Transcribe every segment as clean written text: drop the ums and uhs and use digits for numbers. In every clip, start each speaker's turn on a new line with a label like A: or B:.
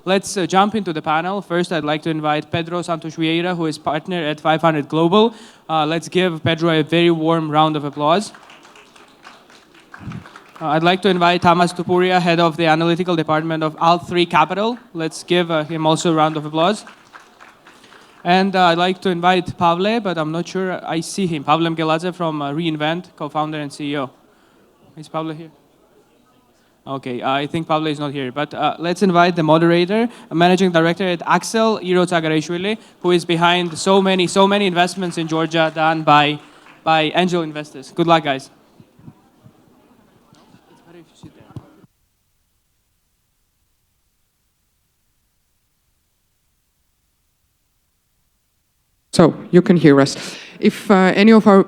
A: let's jump into the panel. First, I'd like to invite Pedro Santos Vieira, who is partner at 500 Global. Let's give Pedro a very warm round of applause. I'd like to invite Tamaz Tupuriia, head of the analytical department of Alt3 Capital. Let's give him also a round of applause. And I'd like to invite Pavle, but I'm not sure I see him. Pavle Mgeladze from reInvent, co-founder and CEO. Is Pavle here? Okay, I think Pavle is not here, but let's invite the moderator, a managing director at Axel, Tsagareishvili, who is behind so many investments in Georgia done by angel investors. Good luck, guys.
B: So you can hear us. If any of our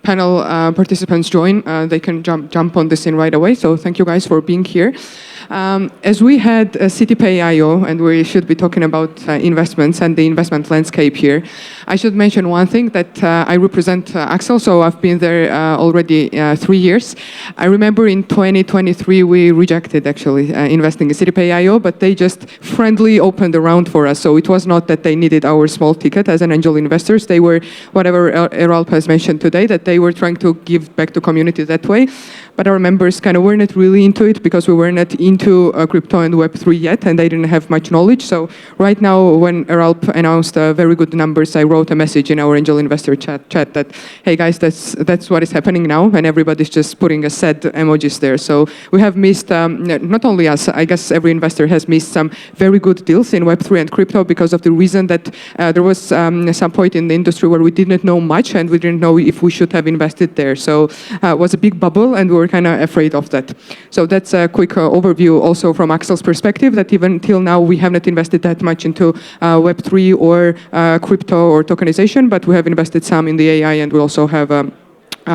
B: panel participants join, they can jump on this in right away. So thank you guys for being here. As we had CityPay IO, and we should be talking about investments and the investment landscape here, I should mention one thing, that I represent Axel, so I've been there already 3 years. I remember in 2023 we rejected actually investing in CityPay IO, but they just friendly opened the round for us. So it was not that they needed our small ticket as an angel investors. They were, whatever Eralp has mentioned today, that they were trying to give back to community that way. But our members kind of were not really into it because we were not into crypto and Web3 yet, and they didn't have much knowledge. So right now, when Eralp announced very good numbers, I wrote a message in our angel investor chat that, hey guys, that's what is happening now, and everybody's just putting a sad emojis there. So we have missed, not only us, I guess every investor has missed some very good deals in Web3 and crypto because of the reason that there was some point in the industry where we didn't know much and we didn't know if we should have invested there. So it was a big bubble, and we were kind of afraid of that. So that's a quick overview also from Axel's perspective, that even till now we have not invested that much into Web3 or crypto or tokenization, but we have invested some in the AI, and we also have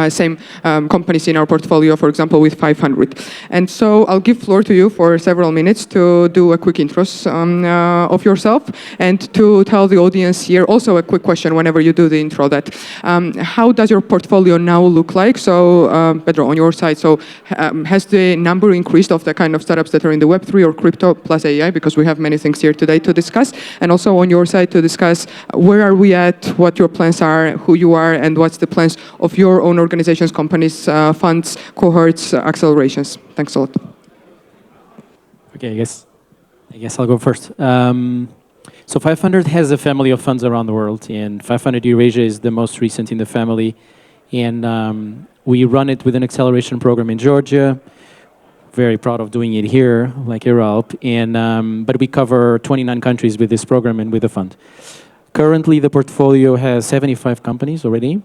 B: same companies in our portfolio, for example, with 500. And so I'll give floor to you for several minutes to do a quick intro of yourself and to tell the audience here also a quick question whenever you do the intro, that how does your portfolio now look like? So Pedro, on your side, so has the number increased of the kind of startups that are in the Web3 or crypto plus AI, because we have many things here today to discuss, and also on your side to discuss where are we at, what your plans are, who you are, and what's the plans of your own organizations, companies, funds, cohorts, accelerations. Thanks a lot.
C: Okay, I guess I'll go first. So 500 has a family of funds around the world, and 500 Eurasia is the most recent in the family. And we run it with an acceleration program in Georgia. Very proud of doing it here, like Eralp. And but we cover 29 countries with this program and with the fund. Currently, the portfolio has 75 companies already.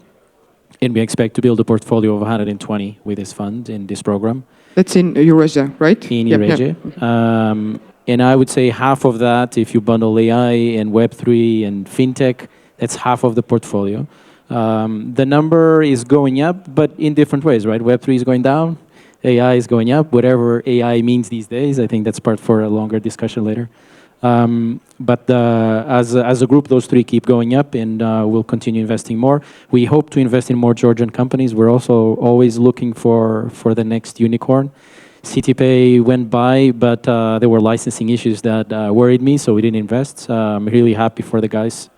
C: And we expect to build a portfolio of 120 with this fund in this program.
B: That's in Eurasia, right?
C: In Eurasia. Yep. And I would say half of that, if you bundle AI and Web3 and FinTech, that's half of the portfolio. The number is going up, but in different ways, right? Web3 is going down, AI is going up, whatever AI means these days. I think that's part for a longer discussion later. But as a group, those three keep going up, and we'll continue investing more. We hope to invest in more Georgian companies. We're also always looking for the next unicorn. CityPay went by, but there were licensing issues that worried me, so we didn't invest. I'm really happy for the guys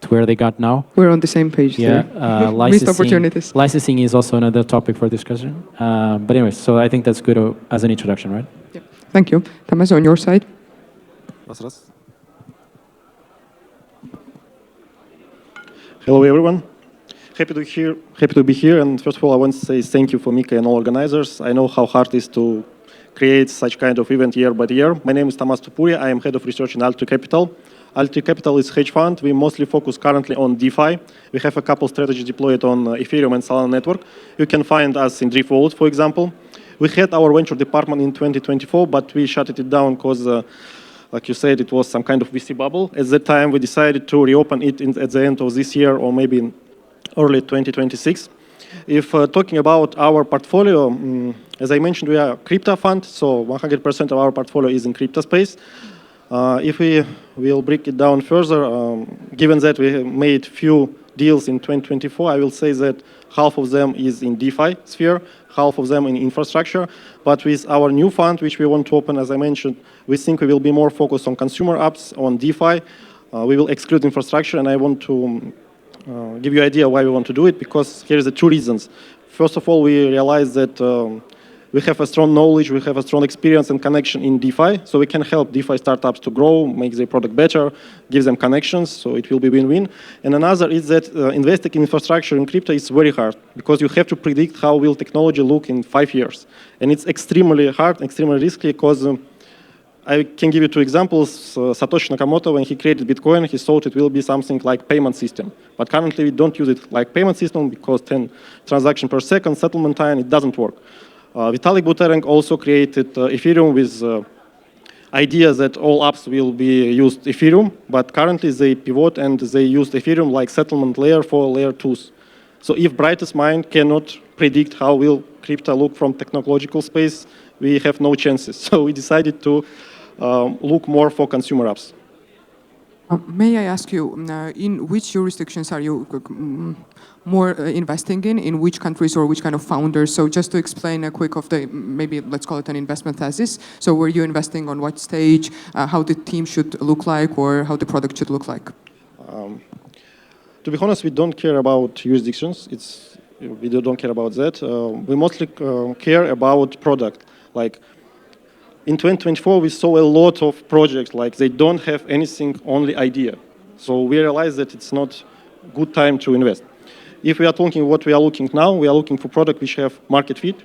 C: to where they got now.
B: We're on the same page.
C: Yeah,
B: missed opportunities.
C: Licensing is also another topic for discussion. But anyways, so I think that's good as an introduction, right?
B: Yep. Thank you. Tamaz, on your side?
D: Hello, everyone. Happy to be here. And first of all, I want to say thank you for Mika and all organizers. I know how hard it is to create such kind of event year by year. My name is Tamaz Tupuriia. I am head of research in Alt3 Capital. Alt3 Capital is a hedge fund. We mostly focus currently on DeFi. We have a couple strategies deployed on Ethereum and Solana network. You can find us in Drift Wallet, for example. We had our venture department in 2024, but we shut it down because like you said, it was some kind of VC bubble. At that time, we decided to reopen it at the end of this year or maybe in early 2026. If talking about our portfolio, as I mentioned, we are a crypto fund, so 100% of our portfolio is in crypto space. If we will break it down further, given that we made few deals in 2024, I will say that half of them is in DeFi sphere, half of them in infrastructure. But with our new fund, which we want to open, as I mentioned, we think we will be more focused on consumer apps, on DeFi. We will exclude infrastructure, and I want to give you an idea why we want to do it, because here are the two reasons. First of all, we realize that we have a strong knowledge, we have a strong experience and connection in DeFi, so we can help DeFi startups to grow, make their product better, give them connections, so it will be win-win. And another is that investing in infrastructure in crypto is very hard, because you have to predict how will technology look in 5 years. And it's extremely hard, extremely risky, because I can give you two examples. Satoshi Nakamoto, when he created Bitcoin, he thought it will be something like payment system. But currently, we don't use it like payment system because 10 transactions per second, settlement time, it doesn't work. Vitalik Buterin also created Ethereum with idea that all apps will be used Ethereum, but currently they pivot and they use Ethereum like settlement layer for layer 2s. So if brightest mind cannot predict how will crypto look from technological space, we have no chances. So we decided to look more for consumer apps.
B: May I ask you, in which jurisdictions are you more investing in which countries or which kind of founders? So just to explain a quick of the, maybe let's call it an investment thesis. So were you investing on what stage, how the team should look like, or how the product should look like?
D: To be honest, we don't care about jurisdictions. We don't care about that. We mostly care about product. Like in 2024, we saw a lot of projects, like they don't have anything, only idea. So we realized that it's not a good time to invest. If we are talking what we are looking now, we are looking for product which have market fit,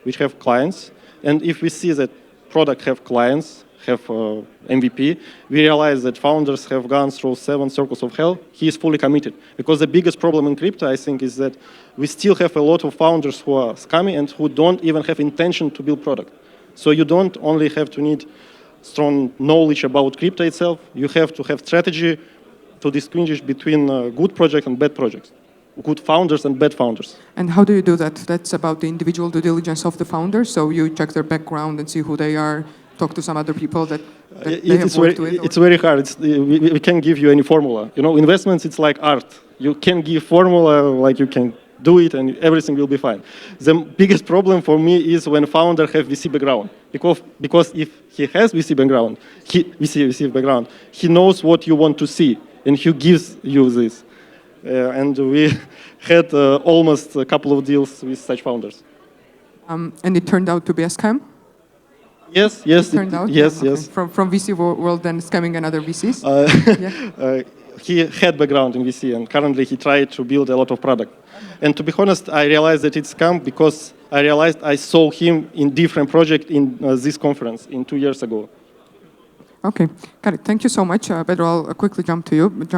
D: which have clients. And if we see that product have clients, have MVP, we realize that founders have gone through 7 circles of hell. He is fully committed. Because the biggest problem in crypto, I think, is that we still have a lot of founders who are scammy and who don't even have intention to build product. So you don't only have to need strong knowledge about crypto itself, you have to have strategy to distinguish between good projects and bad projects, good founders and bad founders.
B: And how do you do that? That's about the individual due diligence of the founders, so you check their background and see who they are, talk to some other people that they have worked with?
D: It's very hard. We can't give you any formula. You know, investments, it's like art. You can give formula, like you can do it and everything will be fine. The biggest problem for me is when founder have VC background. Because if he has VC background, VC background, he knows what you want to see and he gives you this. And we had almost a couple of deals with such founders.
B: And it turned out to be a scam?
D: Yes.
B: It turned out?
D: Yes,
B: Okay.
D: yes.
B: From VC world then scamming another VCs?
D: He had background in VC and currently he tried to build a lot of product. And to be honest, I realized that it's scam because I realized I saw him in different project in this conference 2 years ago.
B: Okay, got it. Thank you so much. Pedro, I'll quickly jump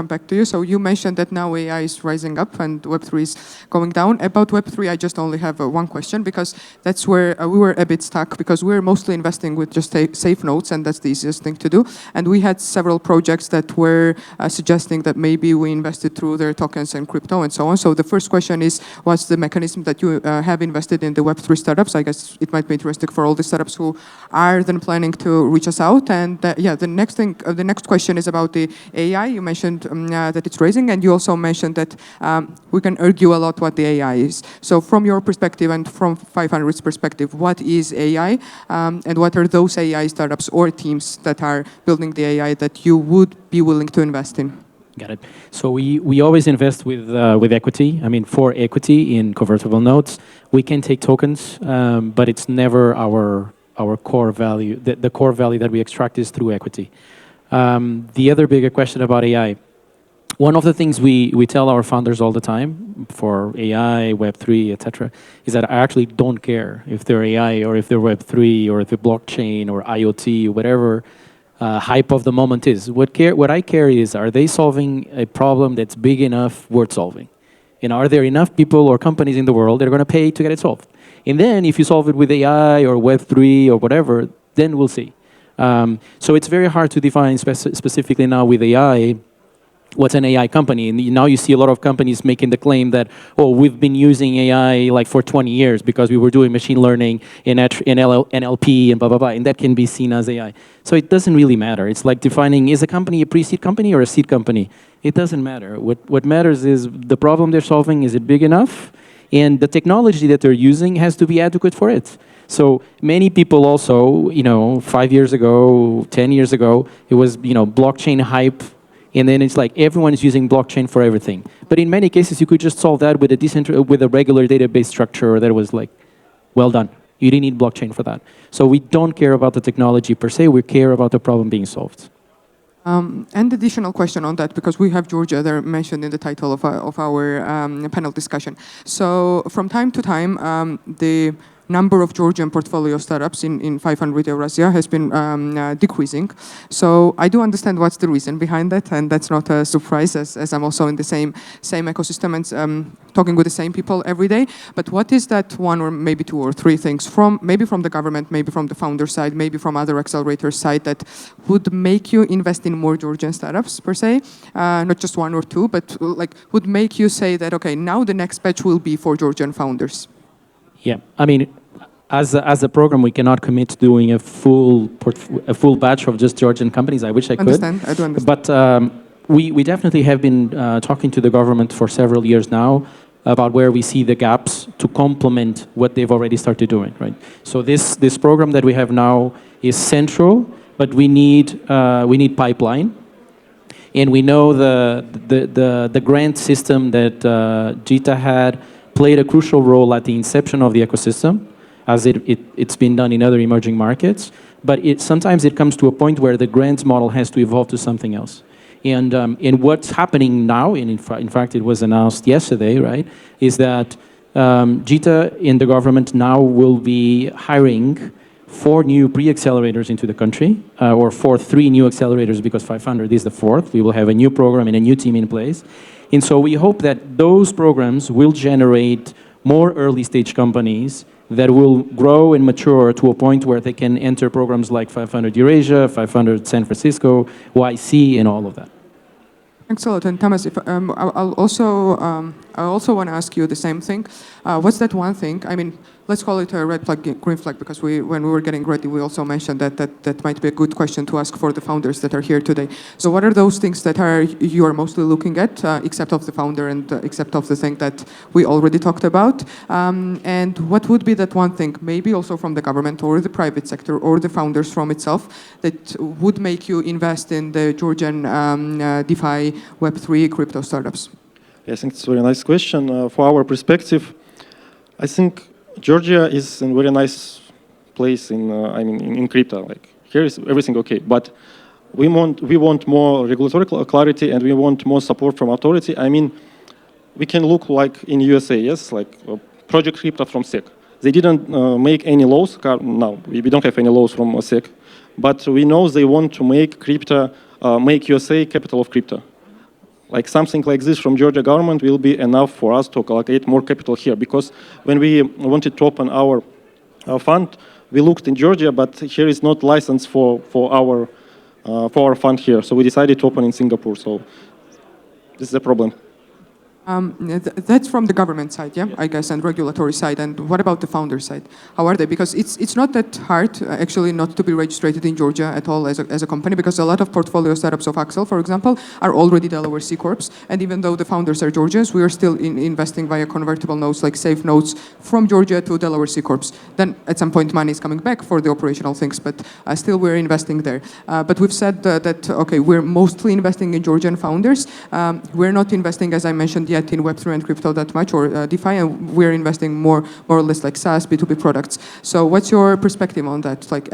B: back to you. So you mentioned that now AI is rising up and Web3 is going down. About Web3, I just only have one question because that's where we were a bit stuck because we're mostly investing with just safe notes and that's the easiest thing to do. And we had several projects that were suggesting that maybe we invested through their tokens and crypto and so on. So the first question is, what's the mechanism that you have invested in the Web3 startups? I guess it might be interesting for all the startups who are then planning to reach us out. And the next question is about the AI. You mentioned that it's raising, and you also mentioned that we can argue a lot what the AI is. So from your perspective and from 500's perspective, what is AI, and what are those AI startups or teams that are building the AI that you would be willing to invest in?
C: Got it. So we always invest with equity. I mean, for equity in convertible notes, we can take tokens, but it's never our core value. The core value that we extract is through equity. The other bigger question about AI, one of the things we tell our founders all the time for AI, Web3, etc., is that I actually don't care if they're AI or if they're Web3 or if they're blockchain or IoT or whatever hype of the moment is. What I care is, are they solving a problem that's big enough worth solving? And are there enough people or companies in the world that are going to pay to get it solved? And then if you solve it with AI or Web3 or whatever, then we'll see. So it's very hard to define specifically now with AI what's an AI company? And now you see a lot of companies making the claim that, oh, we've been using AI like for 20 years because we were doing machine learning in NLP and blah, blah, blah, and that can be seen as AI. So it doesn't really matter. It's like defining, is a company a pre-seed company or a seed company? It doesn't matter. What matters is the problem they're solving, is it big enough? And the technology that they're using has to be adequate for it. So many people also, 5 years ago, 10 years ago, it was, blockchain hype. And then it's like everyone is using blockchain for everything. But in many cases, you could just solve that with a regular database structure that was like, well done. You didn't need blockchain for that. So we don't care about the technology per se. We care about the problem being solved.
B: And additional question on that, because we have Georgia there mentioned in the title of our panel discussion. So from time to time, the number of Georgian portfolio startups in 500 Eurasia has been decreasing. So I do understand what's the reason behind that, and that's not a surprise, as I'm also in the same ecosystem and talking with the same people every day. But what is that one or maybe two or three things maybe from the government, maybe from the founder side, maybe from other accelerators side that would make you invest in more Georgian startups per se? Not just one or two, but like would make you say that, okay, now the next batch will be for Georgian founders?
C: Yeah, I mean, as a program, we cannot commit to doing a full batch of just Georgian companies. I wish I could.
B: I do understand.
C: But we definitely have been talking to the government for several years now about where we see the gaps to complement what they've already started doing, right? So this program that we have now is central, but we need pipeline. And we know the grant system that JITA had played a crucial role at the inception of the ecosystem, as it's been done in other emerging markets. But sometimes it comes to a point where the grants model has to evolve to something else. And what's happening now, and in fact it was announced yesterday, right, is that JITA in the government now will be hiring 4 new pre-accelerators into the country, or 3 new accelerators, because 500 is the 4th. We will have a new program and a new team in place. And so we hope that those programs will generate more early stage companies that will grow and mature to a point where they can enter programs like 500 Eurasia, 500 San Francisco, YC, and all of that.
B: Thanks a lot. And Tamaz, I also want to ask you the same thing. What's that one thing? I mean, let's call it a red flag, green flag, because when we were getting ready, we also mentioned that might be a good question to ask for the founders that are here today. So what are those things that you are mostly looking at, except of the founder and except of the thing that we already talked about? And what would be that one thing, maybe also from the government or the private sector or the founders from itself, that would make you invest in the Georgian DeFi, Web3 crypto startups?
D: I think it's a very nice question. For our perspective, I think Georgia is a very nice place in crypto. Like here is everything okay, but we want more regulatory clarity and we want more support from authority. I mean, we can look like in USA, yes, like Project Crypto from SEC. They didn't make any laws. No, we don't have any laws from SEC, but we know they want to make crypto, make USA capital of crypto. Like something like this from Georgia government will be enough for us to allocate more capital here. Because when we wanted to open our fund, we looked in Georgia, but here is not license for our fund here. So we decided to open in Singapore. So this is a problem.
B: That's from the government side, yeah, I guess, and regulatory side. And what about the founder side? How are they? Because it's not that hard, actually, not to be registered in Georgia at all as a company, because a lot of portfolio startups of Axel, for example, are already Delaware C Corps. And even though the founders are Georgians, we are still investing via convertible notes, like safe notes, from Georgia to Delaware C Corps. Then at some point, money is coming back for the operational things, but still we're investing there. But we've said that, okay, we're mostly investing in Georgian founders. We're not investing, as I mentioned, yet in Web3 and crypto that much, or DeFi, and we're investing more or less like SaaS, B2B products. So what's your perspective on that? Like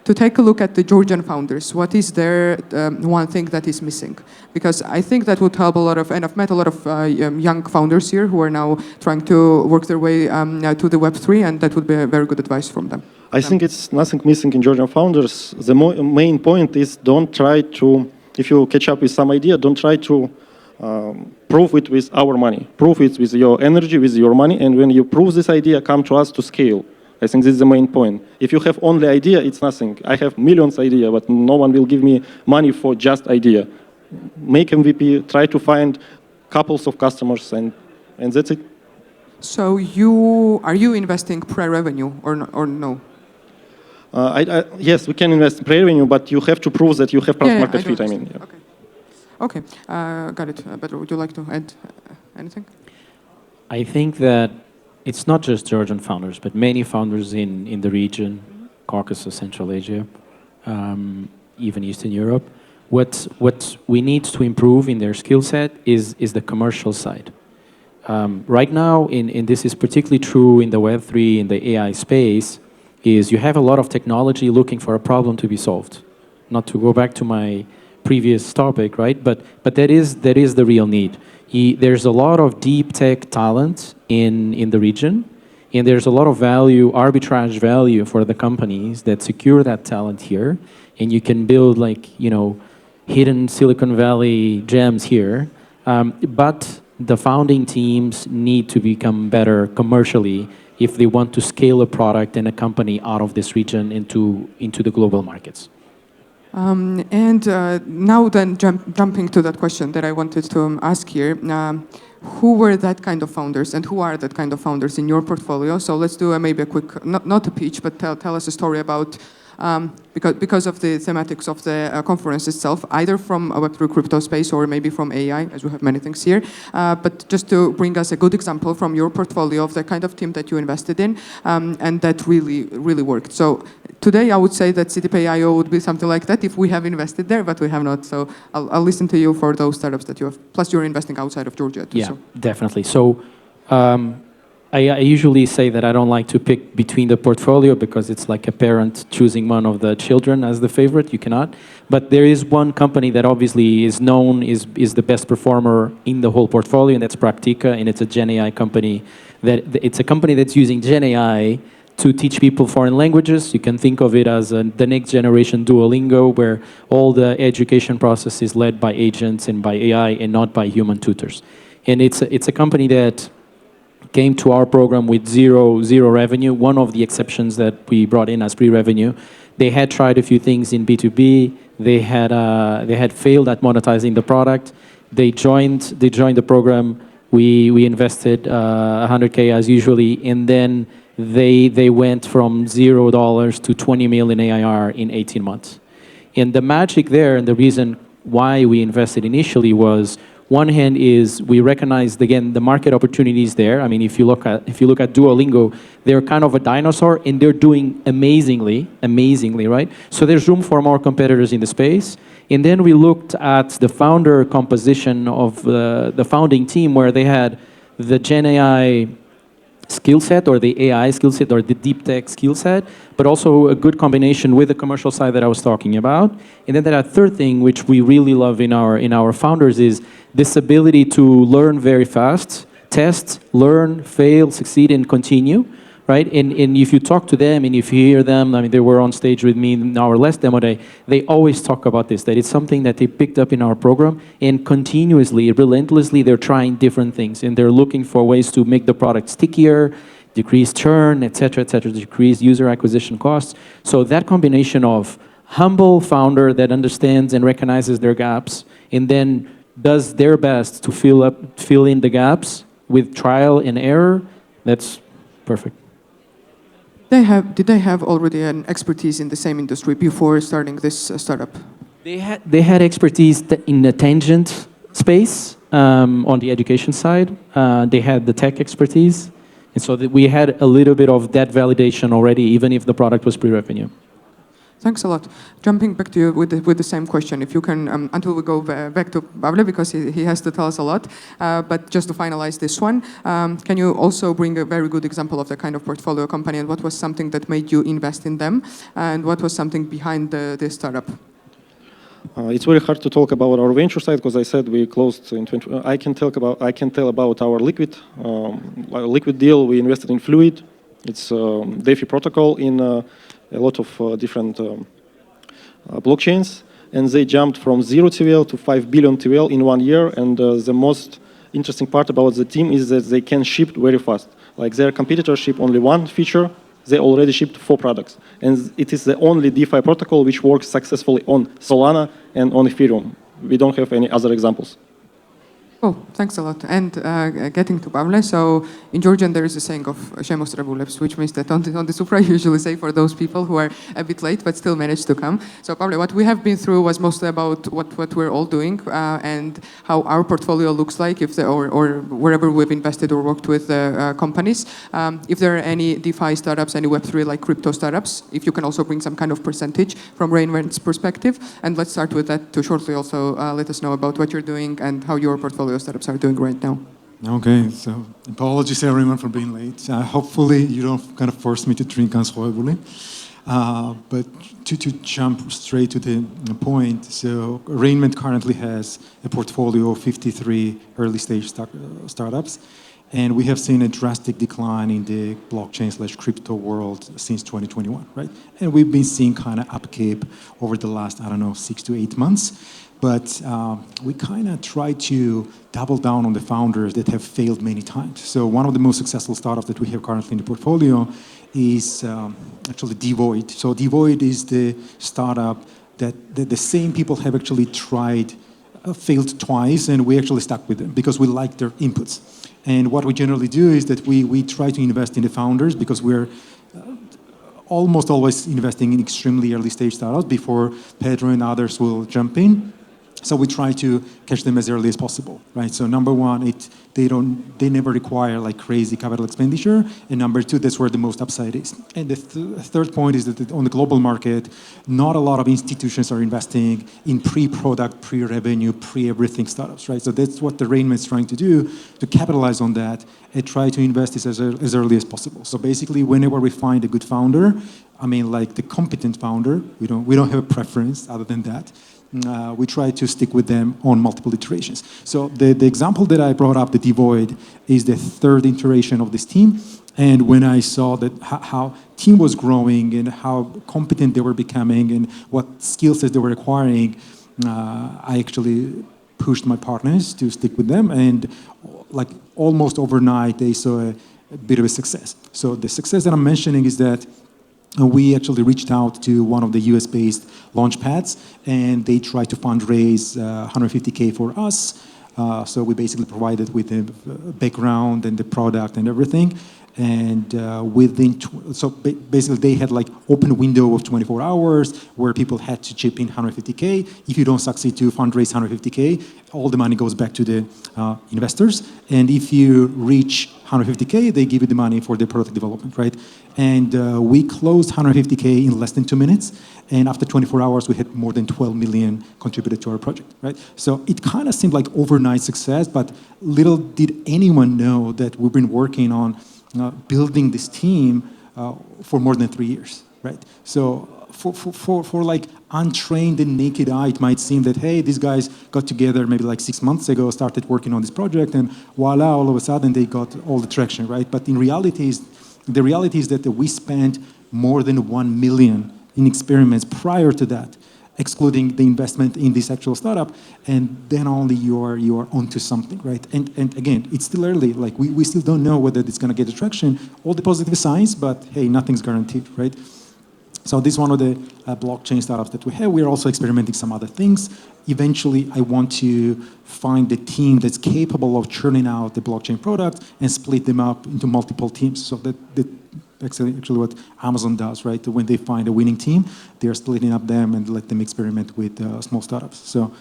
B: to take a look at the Georgian founders, what is their one thing that is missing? Because I think that would help a lot of, and I've met a lot of young founders here who are now trying to work their way to the Web3, and that would be a very good advice from them.
D: I think it's nothing missing in Georgian founders. The main point is don't try to, if you catch up with some idea, don't try to prove it with our money. Prove it with your energy, with your money, and when you prove this idea, come to us to scale. I think this is the main point. If you have only idea, it's nothing. I have millions idea, but no one will give me money for just idea. make MVP, try to find couples of customers, and that's it.
B: So are you investing pre-revenue or no?
D: Yes, we can invest pre-revenue, but you have to prove that you have product
B: Yeah,
D: market
B: I do
D: fit.
B: understand. Okay, got it. Pedro, would you like to add anything?
C: I think that it's not just Georgian founders, but many founders in the region, Caucasus, Central Asia, even Eastern Europe. What we need to improve in their skill set is the commercial side. Right now, and this is particularly true in the Web3, in the AI space, is you have a lot of technology looking for a problem to be solved. Not to go back to my previous topic, right? But that is the real need. There's a lot of deep tech talent in the region, and there's a lot of value, arbitrage value for the companies that secure that talent here, and you can build hidden Silicon Valley gems here. But the founding teams need to become better commercially if they want to scale a product and a company out of this region into the global markets.
B: Now then, jumping to that question that I wanted to ask here, who were that kind of founders and who are that kind of founders in your portfolio? So let's do maybe a quick, not a pitch, but tell us a story about, because of the thematics of the conference itself, either from a Web3 crypto space or maybe from AI, as we have many things here, but just to bring us a good example from your portfolio of the kind of team that you invested in and that really, really worked. So today I would say that CDP.io would be something like that if we have invested there, but we have not. So I'll listen to you for those startups that you have. Plus you're investing outside of Georgia too.
C: Yeah,
B: so.
C: Definitely. So I usually say that I don't like to pick between the portfolio because it's like a parent choosing one of the children as the favorite. You cannot. But there is one company that obviously is known, is the best performer in the whole portfolio, and that's Praktika, and it's a Gen AI company. It's a company that's using Gen AI to teach people foreign languages. You can think of it as the next generation Duolingo, where all the education process is led by agents and by AI and not by human tutors. And it's a company that came to our program with zero revenue. One of the exceptions that we brought in as pre-revenue. They had tried a few things in B2B. They had failed at monetizing the product. They joined the program. We invested $100K as usually, and then they went from $0 to 20 million ARR in 18 months. And the magic there, and the reason why we invested initially was, one hand is we recognized, again, the market opportunities there. I mean, if you look at Duolingo, they're kind of a dinosaur, and they're doing amazingly, right? So there's room for more competitors in the space. And then we looked at the founder composition of the founding team, where they had the Gen AI skill set, or the AI skill set, or the deep tech skill set, but also a good combination with the commercial side that I was talking about. And then that third thing, which we really love in our founders, is this ability to learn very fast, test, learn, fail, succeed, and continue, right? And if you talk to them and if you hear them, I mean, they were on stage with me in our last demo day, they always talk about this, that it's something that they picked up in our program, and continuously, relentlessly, they're trying different things, and they're looking for ways to make the product stickier, decrease churn, et cetera, decrease user acquisition costs. So that combination of humble founder that understands and recognizes their gaps, and then does their best to fill in the gaps with trial and error, that's perfect.
B: Did they have already an expertise in the same industry before starting this startup?
C: They had expertise in the tangent space on the education side. They had the tech expertise, and so we had a little bit of that validation already, even if the product was pre-revenue.
B: Thanks a lot. Jumping back to you with the same question, if you can, until we go back to Pavle, because he has to tell us a lot, but just to finalize this one, can you also bring a very good example of the kind of portfolio company, and what was something that made you invest in them, and what was something behind this startup?
D: It's very hard to talk about our venture side, because I said we closed in 20. I can tell about our liquid deal. We invested in Fluid. It's a DeFi protocol in a lot of different blockchains, and they jumped from 0 TVL to 5 billion TVL in 1 year. And the most interesting part about the team is that they can ship very fast. Like their competitors ship only one feature, they already shipped 4 products. And it is the only DeFi protocol which works successfully on Solana and on Ethereum. we don't have any other examples.
B: Oh, thanks a lot. And getting to Pavle, so in Georgian there is a saying of Shemos Revuleps, which means that on the Supra I usually say for those people who are a bit late but still managed to come. So Pavle, what we have been through was mostly about what we're all doing and how our portfolio looks like, or wherever we've invested or worked with companies. If there are any DeFi startups, any Web3 like crypto startups, if you can also bring some kind of percentage from Reinvent's perspective. And let's start with that to shortly also let us know about what you're doing and how your portfolio startups are doing right now.
E: Okay, so apologies everyone for being late. Hopefully you don't kind of force me to drink unspoilably. But to jump straight to the point, so Rainment currently has a portfolio of 53 early stage startups, and we have seen a drastic decline in the blockchain/crypto world since 2021, right? And we've been seeing kind of upkeep over the last, 6 to 8 months. But we kind of try to double down on the founders that have failed many times. So one of the most successful startups that we have currently in the portfolio is actually Devoid. So Devoid is the startup that the same people have actually tried, failed twice, and we actually stuck with them because we like their inputs. And what we generally do is that we try to invest in the founders because we're almost always investing in extremely early stage startups before Pedro and others will jump in. So we try to catch them as early as possible, right? So number one, they never require like crazy capital expenditure, and number two, that's where the most upside is. And the third point is that on the global market, not a lot of institutions are investing in pre-product, pre-revenue, pre-everything startups, right? So that's what the Rainment is trying to do to capitalize on that and try to invest this as early as possible. So basically, whenever we find a good founder, like the competent founder, we don't have a preference other than that. We try to stick with them on multiple iterations. So the example that I brought up, the Devoid, is the third iteration of this team. And when I saw that how team was growing and how competent they were becoming and what skill sets they were acquiring, I actually pushed my partners to stick with them. And like almost overnight, they saw a bit of a success. So the success that I'm mentioning is that we actually reached out to one of the US-based launch pads, and they tried to fundraise $150K for us. So we basically provided with the background and the product and everything. And basically they had like open window of 24 hours where people had to chip in $150K. If you don't succeed to fundraise $150K, all the money goes back to the investors. And if you reach $150K, they give you the money for the product development, right? And we closed $150K in less than 2 minutes. And after 24 hours, we had more than 12 million contributed to our project, right? So it kind of seemed like overnight success, but little did anyone know that we've been working on building this team for more than 3 years, right? So for like untrained and naked eye, it might seem that, hey, these guys got together maybe like 6 months ago, started working on this project, and voila, all of a sudden they got all the traction, right? But the reality is that we spent more than 1 million in experiments prior to that, excluding the investment in this actual startup, and then only you are onto something, right? And again, it's still early. Like we still don't know whether it's going to get traction. All the positive signs, but hey, nothing's guaranteed, right? So this is one of the blockchain startups that we have. We're also experimenting some other things. Eventually, I want to find the team that's capable of churning out the blockchain product and split them up into multiple teams. So that actually what Amazon does, right? When they find a winning team, they're splitting up them and let them experiment with small startups. So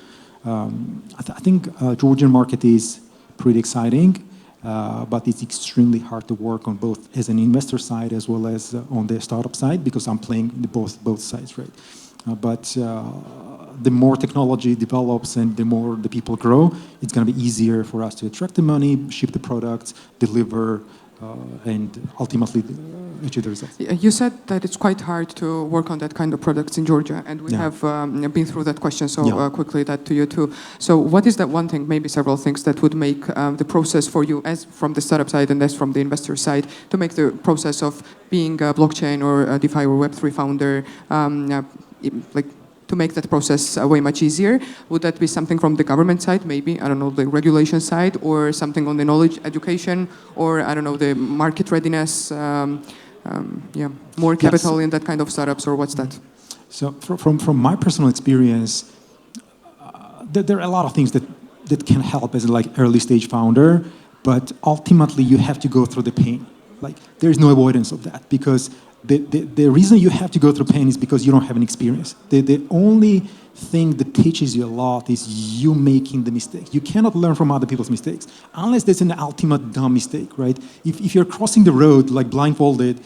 E: I think Georgian market is pretty exciting, but it's extremely hard to work on both as an investor side as well as on the startup side because I'm playing both sides, right? But the more technology develops and the more the people grow, it's going to be easier for us to attract the money, ship the products, deliver, and ultimately achieve the results.
B: You said that it's quite hard to work on that kind of products in Georgia, and we have been through that question quickly, that to you too. So what is that one thing, maybe several things, that would make the process for you, as from the startup side and as from the investor side, to make the process of being a blockchain or a DeFi or Web3 founder, to make that process way much easier? Would that be something from the government side, maybe, I don't know, the regulation side, or something on the knowledge education, or I don't know, the market readiness, more capital in that kind of startups, or what's that?
E: So from my personal experience, there are a lot of things that can help as a like early stage founder, but ultimately you have to go through the pain. Like there's no avoidance of that, because the reason you have to go through pain is because you don't have an experience. The only thing that teaches you a lot is you making the mistake. You cannot learn from other people's mistakes unless there's an ultimate dumb mistake, right? If you're crossing the road like blindfolded,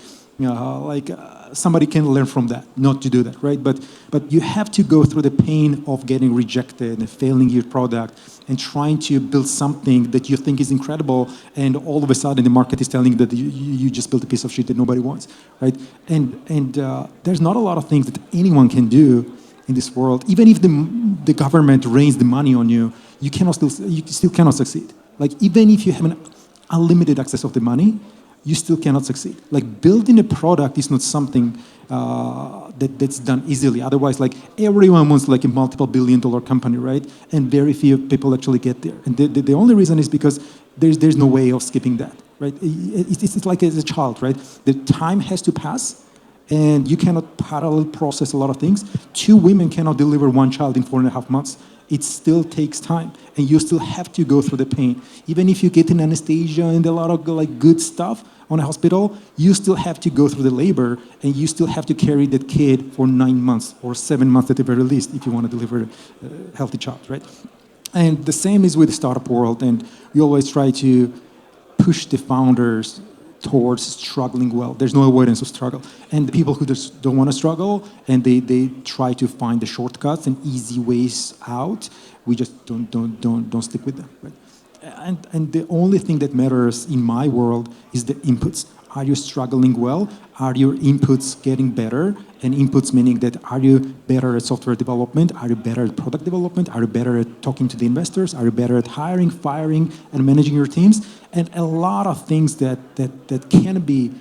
E: somebody can learn from that, not to do that, right? But you have to go through the pain of getting rejected and failing your product and trying to build something that you think is incredible, and all of a sudden the market is telling you that you just built a piece of shit that nobody wants, right? And there's not a lot of things that anyone can do in this world. Even if the government rains the money on you, you still cannot succeed. Like even if you have an unlimited access of the money, you still cannot succeed. Like building a product is not something that's done easily. Otherwise, like everyone wants like a multiple billion-dollar company, right? And very few people actually get there. And the only reason is because there's no way of skipping that, right? It's like as a child, right? The time has to pass, and you cannot parallel process a lot of things. 2 women cannot deliver 1 child in 4.5 months. It still takes time, and you still have to go through the pain. Even if you get an anesthesia and a lot of like good stuff on a hospital, you still have to go through the labor, and you still have to carry that kid for 9 months or 7 months at the very least if you want to deliver a healthy child, right? And the same is with the startup world, and we always try to push the founders towards struggling well. There's no avoidance of struggle. And the people who just don't want to struggle and they try to find the shortcuts and easy ways out, we just don't stick with them. Right? And the only thing that matters in my world is the inputs. Are you struggling well? Are your inputs getting better? And inputs meaning that are you better at software development? Are you better at product development? Are you better at talking to the investors? Are you better at hiring, firing, and managing your teams? And a lot of things that can be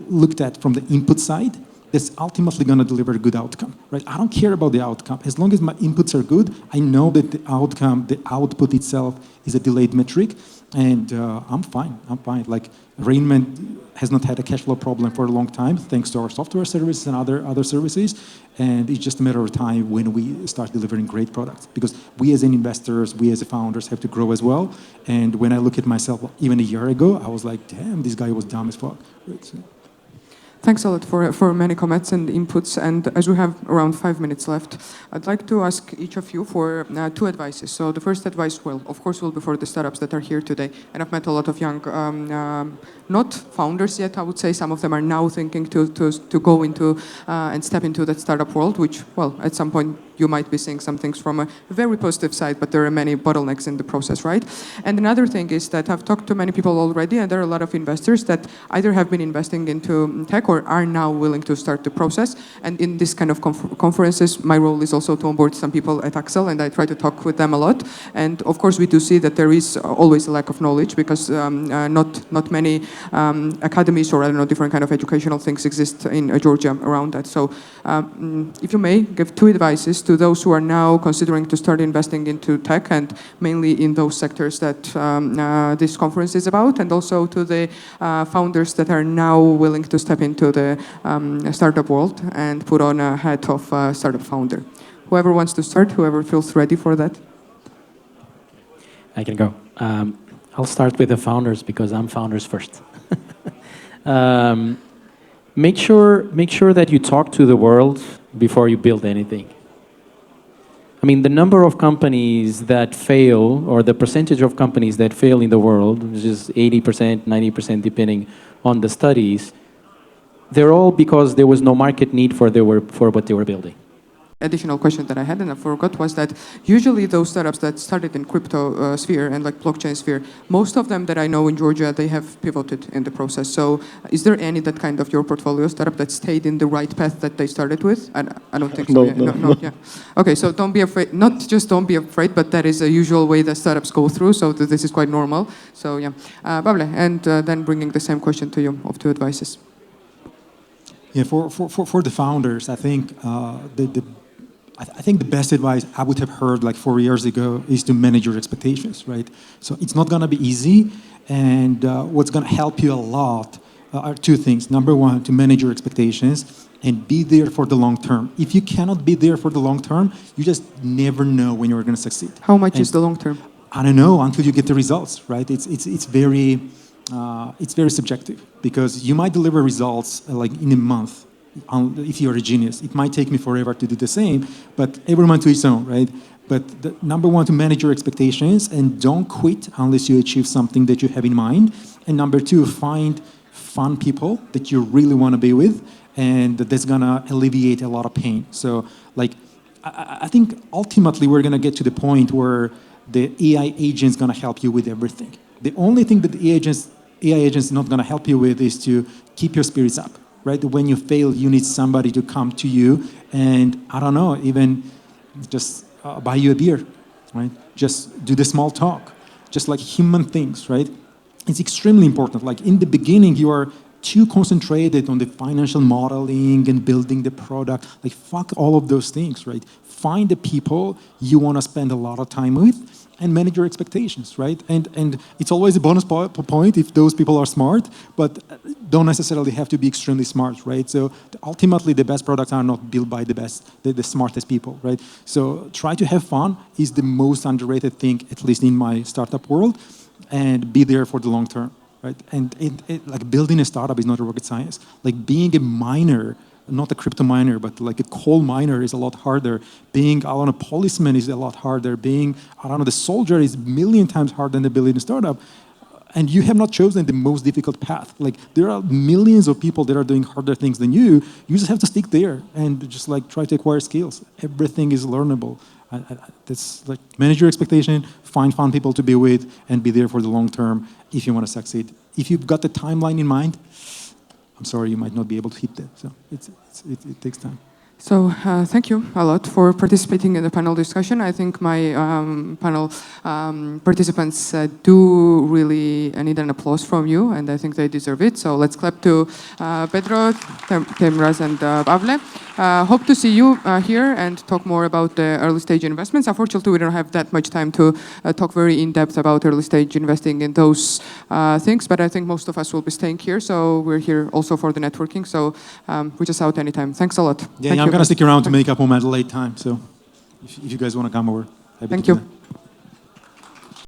E: looked at from the input side that's ultimately going to deliver a good outcome, right? I don't care about the outcome. As long as my inputs are good, I know that the outcome, the output itself is a delayed metric, and I'm fine. Like Rainman has not had a cash flow problem for a long time, thanks to our software services and other services, and it's just a matter of time when we start delivering great products. Because we as investors, we as founders have to grow as well, and when I look at myself even a year ago, I was like, damn, this guy was dumb as fuck. Right? So,
B: thanks a lot for many comments and inputs. And as we have around 5 minutes left, I'd like to ask each of you for 2 advices. So the first advice, well, of course, will be for the startups that are here today. And I've met a lot of young, not founders yet, I would say. Some of them are now thinking to go into and step into that startup world, which, well, at some point you might be seeing some things from a very positive side, but there are many bottlenecks in the process, right? And another thing is that I've talked to many people already, and there are a lot of investors that either have been investing into tech or are now willing to start the process. And in this kind of conferences, my role is also to onboard some people at Axel, and I try to talk with them a lot. And of course, we do see that there is always a lack of knowledge because not many academies or, I don't know, different kind of educational things exist in Georgia around that. So if you may, give 2 advices to those who are now considering to start investing into tech, and mainly in those sectors that this conference is about, and also to the founders that are now willing to step into the startup world and put on a hat of startup founder. Whoever wants to start, whoever feels ready for that.
C: I can go. I'll start with the founders because I'm founders first. Make sure that you talk to the world before you build anything. I mean, the number of companies that fail, or the percentage of companies that fail in the world, which is 80%, 90%, depending on the studies, they're all because there was no market need for what they were building.
B: Additional question that I had and I forgot was that usually those startups that started in crypto sphere and like blockchain sphere, most of them that I know in Georgia, they have pivoted in the process. So is there any that kind of your portfolio startup that stayed in the right path that they started with? I don't think so. No, yeah. Okay, so don't be afraid. Not just don't be afraid, but that is a usual way that startups go through. So this is quite normal. So yeah, Pavle, and then bringing the same question to you of 2 advices.
E: Yeah, for the founders, I think I think the best advice I would have heard like 4 years ago is to manage your expectations, right? So it's not going to be easy, and what's going to help you a lot are 2 things. Number 1, to manage your expectations, and be there for the long term. If you cannot be there for the long term, you just never know when you're going to succeed.
B: How much is the long term?
E: I don't know until you get the results, right? It's very subjective because you might deliver results like in a month. If you're a genius, it might take me forever to do the same, but everyone to his own, right? But the number one, to manage your expectations and don't quit unless you achieve something that you have in mind. And number two, find fun people that you really want to be with, and that's gonna alleviate a lot of pain. So, like, I think ultimately we're gonna get to the point where the AI agent's gonna help you with everything. The only thing that the AI agent's not gonna help you with is to keep your spirits up, right? When you fail, you need somebody to come to you and, I don't know, even just buy you a beer, right? Just do the small talk, just like human things, right? It's extremely important. Like in the beginning, you are too concentrated on the financial modeling and building the product. Like fuck all of those things, right? Find the people you want to spend a lot of time with and manage your expectations, right? And it's always a bonus point if those people are smart, but don't necessarily have to be extremely smart, right? So ultimately, the best products are not built by the smartest people, right? So try to have fun is the most underrated thing, at least in my startup world, and be there for the long term, right? And like building a startup is not a rocket science. Like being a miner, not a crypto miner, but like a coal miner is a lot harder. Being, I don't know, a policeman is a lot harder. Being, I don't know, the soldier is a million times harder than building a startup. And you have not chosen the most difficult path. Like there are millions of people that are doing harder things than you. You just have to stick there and just like try to acquire skills. Everything is learnable. That's like manage your expectation, find fun people to be with, and be there for the long term if you want to succeed. If you've got the timeline in mind, I'm sorry, you might not be able to hit that. So it takes time.
B: So thank you a lot for participating in the panel discussion. I think my panel participants do really need an applause from you, and I think they deserve it. So let's clap to Pedro, Tamaz, and Pavle. Hope to see you here and talk more about the early stage investments. Unfortunately, we don't have that much time to talk very in depth about early stage investing in those things, but I think most of us will be staying here. So we're here also for the networking. So reach us out anytime. Thanks a lot.
E: Yeah, I'm going to stick around to make up on my late time. So if you guys want to come over, happy to do that.